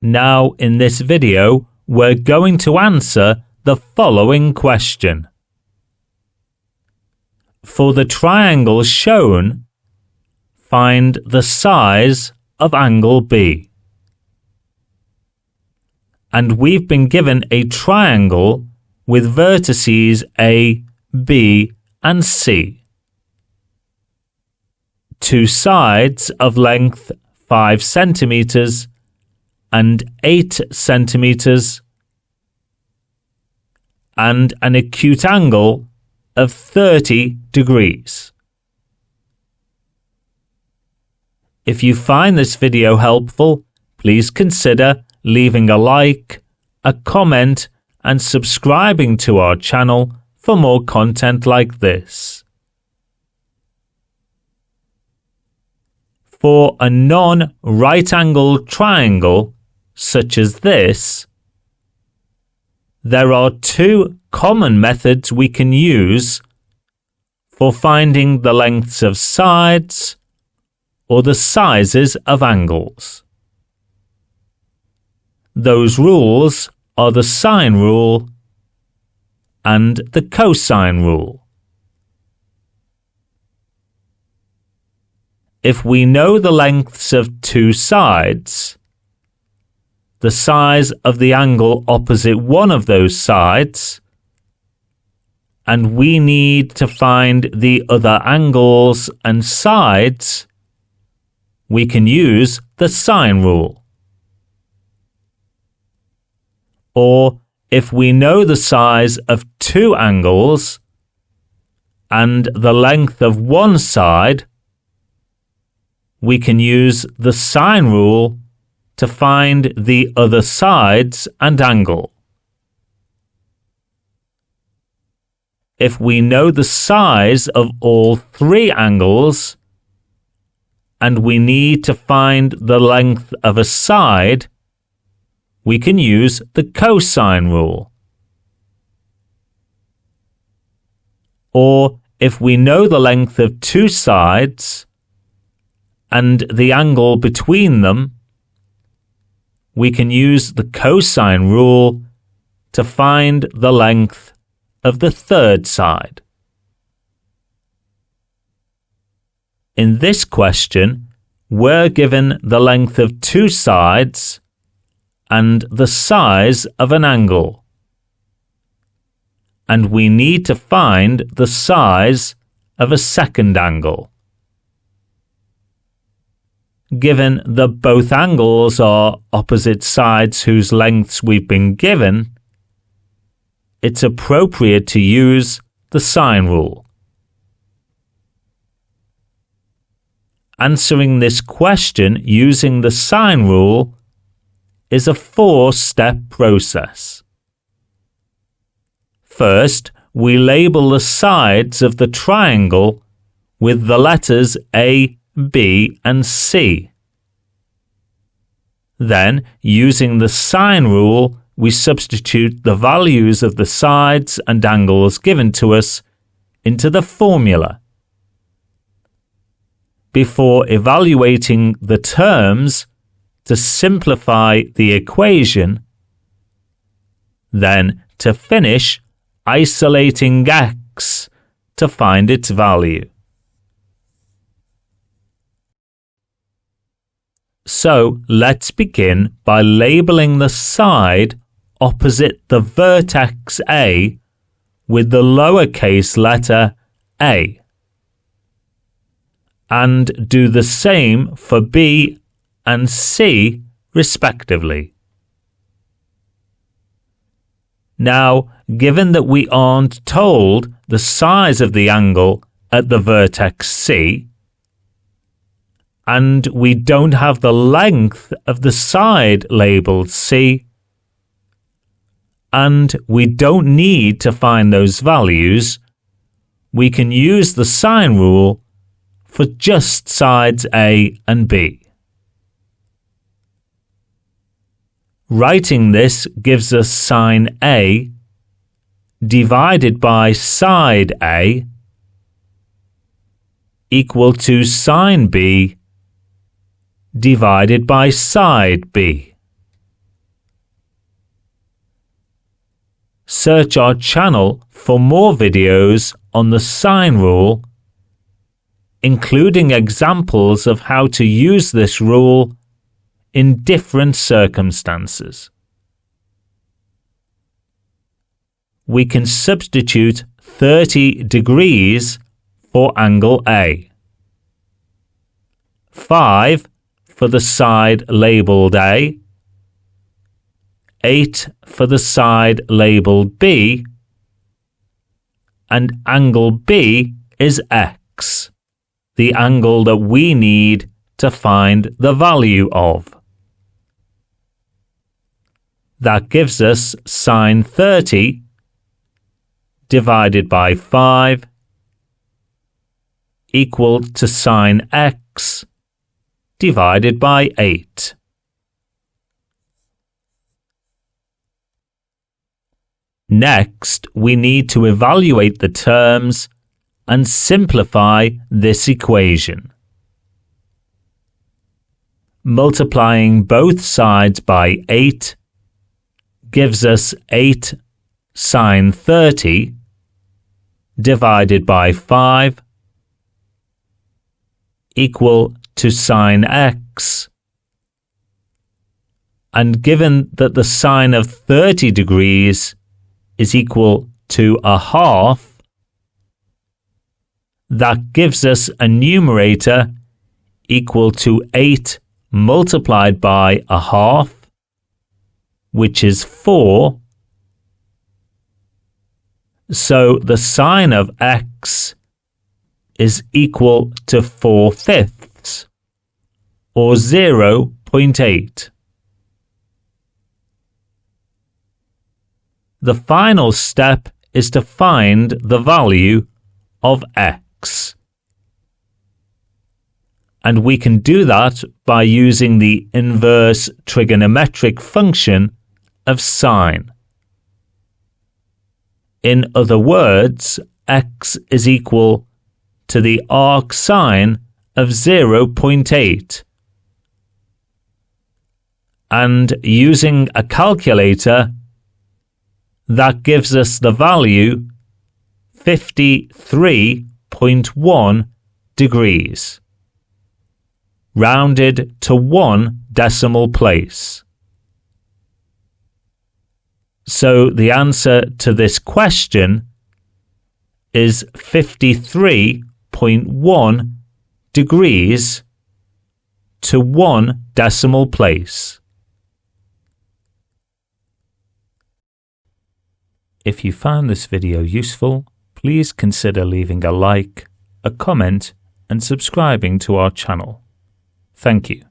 Now in this video, we're going to answer the following question. For the triangle shown, find the size of angle B. And we've been given a triangle with vertices A, B, and C. Two sides of length 5 centimeters and 8 centimeters, and an acute angle of 30 degrees. If you find this video helpful, please consider leaving a like, a comment, and subscribing to our channel for more content like this. For a non-right-angled triangle such as this, there are two common methods we can use for finding the lengths of sides or the sizes of angles. Those rules are the sine rule and the cosine rule. If we know the lengths of two sides, the size of the angle opposite one of those sides, and we need to find the other angles and sides, we can use the sine rule. Or if we know the size of two angles and the length of one side, we can use the sine rule to find the other sides and angle. If we know the size of all three angles and we need to find the length of a side, we can use the cosine rule. Or if we know the length of two sides and the angle between them, we can use the cosine rule to find the length of the third side. In this question, we're given the length of two sides and the size of an angle, and we need to find the size of a second angle. Given that both angles are opposite sides whose lengths we've been given, it's appropriate to use the sine rule. Answering this question using the sine rule is a 4-step process. First, we label the sides of the triangle with the letters A, B, and C. Then, using the sine rule, we substitute the values of the sides and angles given to us into the formula. Before evaluating the terms to simplify the equation, then to finish isolating x to find its value. So let's begin by labeling the side opposite the vertex A with the lowercase letter a, and do the same for B and C respectively. Now, given that we aren't told the size of the angle at the vertex C, and we don't have the length of the side labelled C, and we don't need to find those values, we can use the sine rule for just sides A and B. Writing this gives us sine A divided by side A equal to sine B divided by side B. search our channel for more videos on the sine rule, including examples of how to use this rule in different circumstances. We can substitute 30 degrees for angle A, 5 for the side labelled A, 8 for the side labelled B, and angle B is X, the angle that we need to find the value of. That gives us sine 30 divided by 5 equal to sine X divided by 8. Next, we need to evaluate the terms and simplify this equation. Multiplying both sides by 8 gives us 8 sine 30 divided by 5 equal to sine X. And given that the sine of 30 degrees is equal to a half, that gives us a numerator equal to 8 multiplied by a half, which is 4. So the sine of X is equal to 4/5, or 0.8. The final step is to find the value of X. And we can do that by using the inverse trigonometric function of sine. In other words, X is equal to the arc sine of 0.8. And using a calculator, that gives us the value 53.1 degrees, rounded to 1 decimal place. So the answer to this question is 53.1 degrees to 1 decimal place. If you found this video useful, please consider leaving a like, a comment, and subscribing to our channel. Thank you.